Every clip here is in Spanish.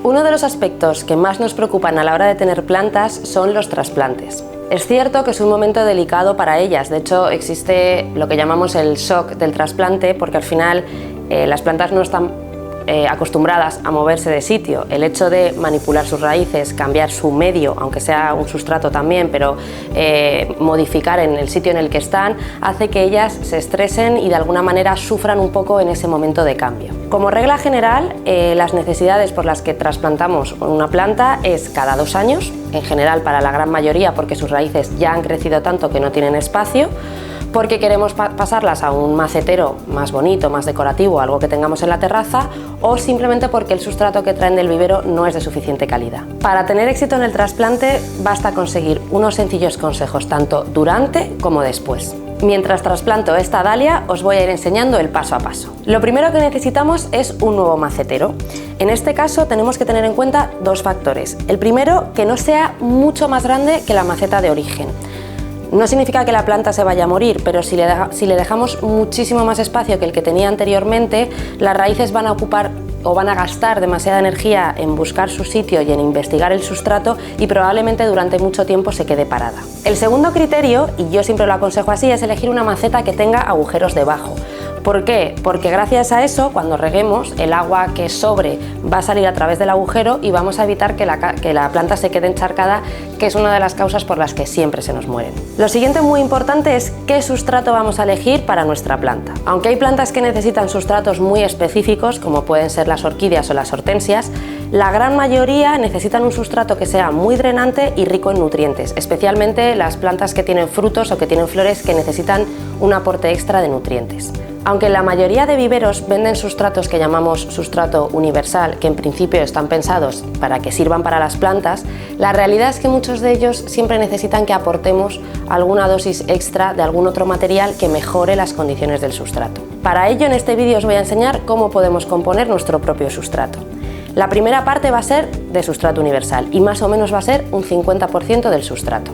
Uno de los aspectos que más nos preocupan a la hora de tener plantas son los trasplantes. Es cierto que es un momento delicado para ellas, de hecho existe lo que llamamos el shock del trasplante porque al final las plantas no están acostumbradas a moverse de sitio. El hecho de manipular sus raíces, cambiar su medio, aunque sea un sustrato también, pero modificar en el sitio en el que están, hace que ellas se estresen y de alguna manera sufran un poco en ese momento de cambio. Como regla general, las necesidades por las que trasplantamos una planta es cada 2 años, en general para la gran mayoría porque sus raíces ya han crecido tanto que no tienen espacio, porque queremos pasarlas a un macetero más bonito, más decorativo, algo que tengamos en la terraza, o simplemente porque el sustrato que traen del vivero no es de suficiente calidad. Para tener éxito en el trasplante basta conseguir unos sencillos consejos tanto durante como después. Mientras trasplanto esta dalia os voy a ir enseñando el paso a paso. Lo primero que necesitamos es un nuevo macetero. En este caso tenemos que tener en cuenta 2 factores. El primero, que no sea mucho más grande que la maceta de origen. No significa que la planta se vaya a morir, pero si le dejamos muchísimo más espacio que el que tenía anteriormente, las raíces van a ocupar o van a gastar demasiada energía en buscar su sitio y en investigar el sustrato y probablemente durante mucho tiempo se quede parada. El segundo criterio, y yo siempre lo aconsejo así, es elegir una maceta que tenga agujeros debajo. ¿Por qué? Porque gracias a eso, cuando reguemos, el agua que sobre va a salir a través del agujero y vamos a evitar que la planta se quede encharcada, que es una de las causas por las que siempre se nos mueren. Lo siguiente muy importante es qué sustrato vamos a elegir para nuestra planta. Aunque hay plantas que necesitan sustratos muy específicos, como pueden ser las orquídeas o las hortensias, la gran mayoría necesitan un sustrato que sea muy drenante y rico en nutrientes, especialmente las plantas que tienen frutos o que tienen flores que necesitan un aporte extra de nutrientes. Aunque la mayoría de viveros venden sustratos que llamamos sustrato universal, que en principio están pensados para que sirvan para las plantas, la realidad es que muchos de ellos siempre necesitan que aportemos alguna dosis extra de algún otro material que mejore las condiciones del sustrato. Para ello, en este vídeo os voy a enseñar cómo podemos componer nuestro propio sustrato. La primera parte va a ser de sustrato universal y más o menos va a ser un 50% del sustrato.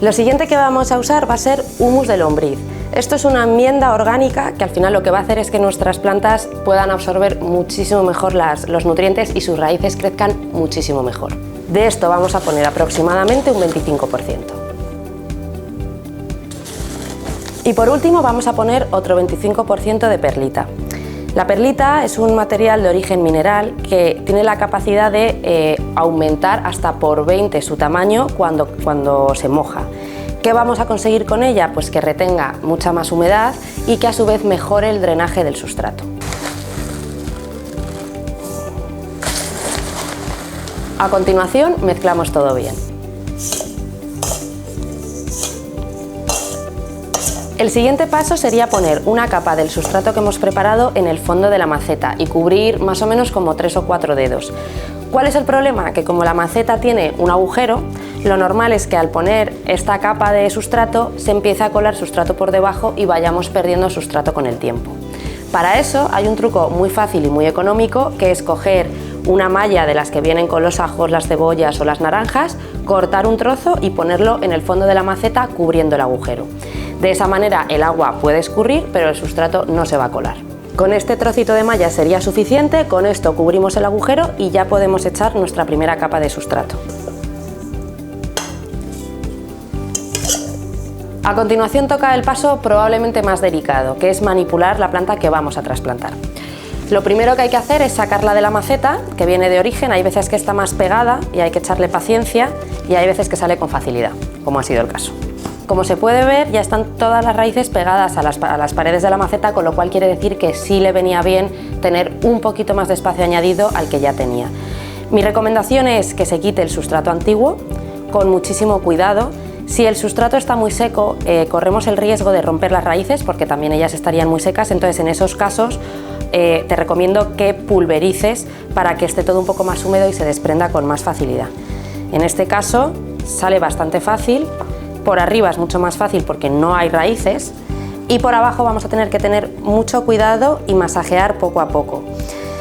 Lo siguiente que vamos a usar va a ser humus de lombriz. Esto es una enmienda orgánica que al final lo que va a hacer es que nuestras plantas puedan absorber muchísimo mejor los nutrientes y sus raíces crezcan muchísimo mejor. De esto vamos a poner aproximadamente un 25%. Y por último vamos a poner otro 25% de perlita. La perlita es un material de origen mineral que tiene la capacidad de aumentar hasta por 20 su tamaño cuando se moja. ¿Qué vamos a conseguir con ella? Pues que retenga mucha más humedad y que a su vez mejore el drenaje del sustrato. A continuación mezclamos todo bien. El siguiente paso sería poner una capa del sustrato que hemos preparado en el fondo de la maceta y cubrir más o menos como 3 o 4 dedos. ¿Cuál es el problema? Que como la maceta tiene un agujero, lo normal es que al poner esta capa de sustrato se empiece a colar sustrato por debajo y vayamos perdiendo sustrato con el tiempo. Para eso hay un truco muy fácil y muy económico, que es coger una malla de las que vienen con los ajos, las cebollas o las naranjas, cortar un trozo y ponerlo en el fondo de la maceta cubriendo el agujero. De esa manera el agua puede escurrir, pero el sustrato no se va a colar. Con este trocito de malla sería suficiente, con esto cubrimos el agujero y ya podemos echar nuestra primera capa de sustrato. A continuación toca el paso probablemente más delicado, que es manipular la planta que vamos a trasplantar. Lo primero que hay que hacer es sacarla de la maceta, que viene de origen. Hay veces que está más pegada y hay que echarle paciencia, y hay veces que sale con facilidad, como ha sido el caso. Como se puede ver, ya están todas las raíces pegadas a las paredes de la maceta, con lo cual quiere decir que sí le venía bien tener un poquito más de espacio añadido al que ya tenía. Mi recomendación es que se quite el sustrato antiguo con muchísimo cuidado. Si el sustrato está muy seco, corremos el riesgo de romper las raíces porque también ellas estarían muy secas, entonces en esos casos te recomiendo que pulverices para que esté todo un poco más húmedo y se desprenda con más facilidad. En este caso sale bastante fácil. Por arriba es mucho más fácil porque no hay raíces, y por abajo vamos a tener que tener mucho cuidado y masajear poco a poco.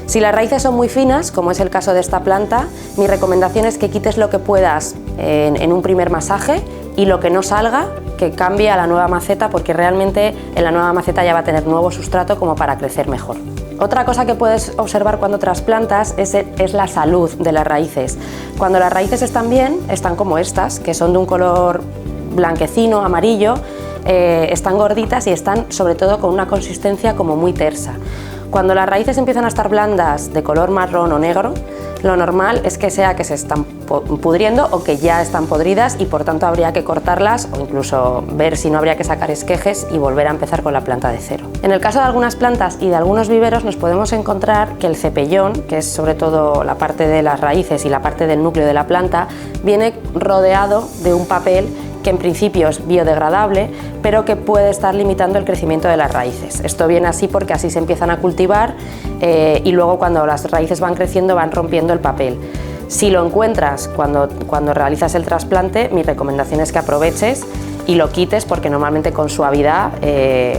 Si las raíces son muy finas, como es el caso de esta planta, mi recomendación es que quites lo que puedas en un primer masaje y lo que no salga, que cambie a la nueva maceta, porque realmente en la nueva maceta ya va a tener nuevo sustrato como para crecer mejor. Otra cosa que puedes observar cuando trasplantas es la salud de las raíces. Cuando las raíces están bien, están como estas, que son de un color blanquecino, amarillo, están gorditas y están sobre todo con una consistencia como muy tersa. Cuando las raíces empiezan a estar blandas de color marrón o negro, lo normal es que sea que se están pudriendo o que ya están podridas y por tanto habría que cortarlas o incluso ver si no habría que sacar esquejes y volver a empezar con la planta de cero. En el caso de algunas plantas y de algunos viveros nos podemos encontrar que el cepellón, que es sobre todo la parte de las raíces y la parte del núcleo de la planta, viene rodeado de un papel que en principio es biodegradable, pero que puede estar limitando el crecimiento de las raíces. Esto viene así porque así se empiezan a cultivar y luego cuando las raíces van creciendo van rompiendo el papel. Si lo encuentras cuando realizas el trasplante, mi recomendación es que aproveches y lo quites porque normalmente con suavidad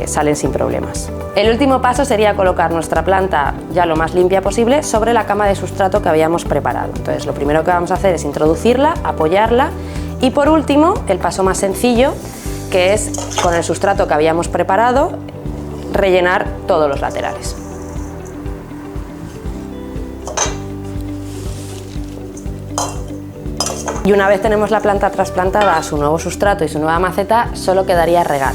salen sin problemas. El último paso sería colocar nuestra planta ya lo más limpia posible sobre la cama de sustrato que habíamos preparado. Entonces lo primero que vamos a hacer es introducirla, apoyarla y por último, el paso más sencillo, que es con el sustrato que habíamos preparado, rellenar todos los laterales. Y una vez tenemos la planta trasplantada a su nuevo sustrato y su nueva maceta, solo quedaría regar.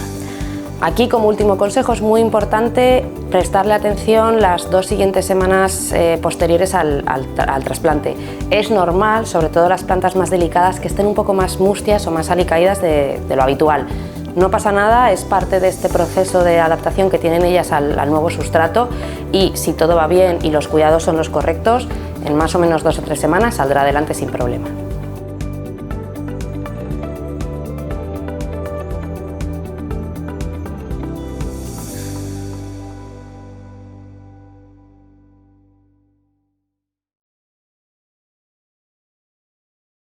Aquí, como último consejo, es muy importante prestarle atención las 2 siguientes semanas posteriores al trasplante. Es normal, sobre todo las plantas más delicadas, que estén un poco más mustias o más alicaídas de lo habitual. No pasa nada, es parte de este proceso de adaptación que tienen ellas al nuevo sustrato y si todo va bien y los cuidados son los correctos, en más o menos 2 o 3 semanas saldrá adelante sin problema.